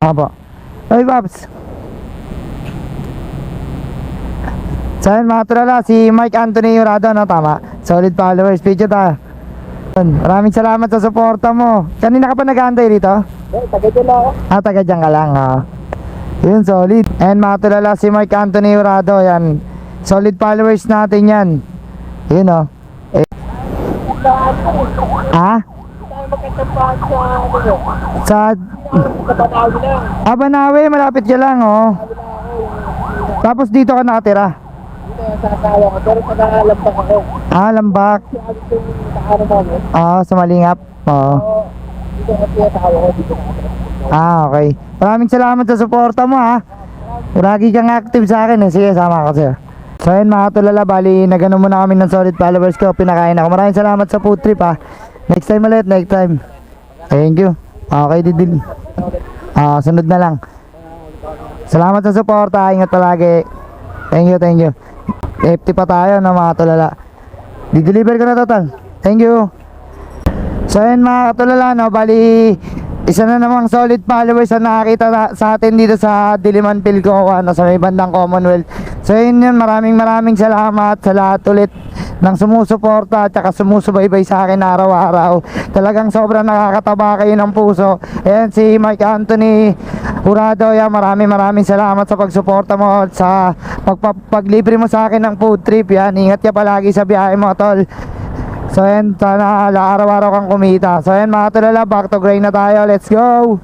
Apo. Oy, Babs. So yun mga tulala, si Mike Anthony Jurado, no? Tama. Solid followers, video tayo. Yun, maraming salamat sa suporta mo. Kanina ka pa nag-aantay rito? Taga dyan lang ako. Taga dyan ka lang, ha? Yun, solid. And mga tulala, si Mike Anthony Jurado, yan. Solid followers natin yan. Yun, oh. Ha? Tayo magkatampahan sa ano yun. Sa Kapatawi lang. Banawe, malapit ka lang, oh. Tapos dito ka nakatira. Dito yung sa asawa ko. Pero taga-alambak ako. Lambak. Sabi ko yung nakaano namin. Sa Malingap. Oo. Oo. Dito kasi yung asawa ko. Dito nakatira. Okay. Maraming salamat sa suporta mo, ha. Lagi kang active sa akin, eh. Sige, sama ko sa'yo. So yun mga tulala, bali nagano muna kami ng solid followers ko. Pinakain ako. Maraming salamat sa food trip, ha. Next time ulit, next time. Thank you. Okay, didil. Sunod na lang. Salamat sa suporta. Ingat palagi. Thank you, thank you. FT pa tayo, no, mga tulala. Di-deliver ko na total. Thank you. So yun mga katulala, no, bali isa na namang solid followers na nakakita sa atin dito sa Diliman Pilcoa, no, sa may bandang Commonwealth. So yun, maraming salamat sa lahat ulit ng sumusuporta at saka sumusubaybay sa akin araw-araw. Talagang sobrang nakakataba kayo ng puso. Ayan si Mike Anthony Jurado, yan, maraming salamat sa pagsuporta mo at sa paglibre mo sa akin ng food trip. Yan, ingat ka palagi sa biyahe mo, tol. So yan, sana araw-araw kang kumita. So yan mga tulala, back to grind na tayo. Let's go!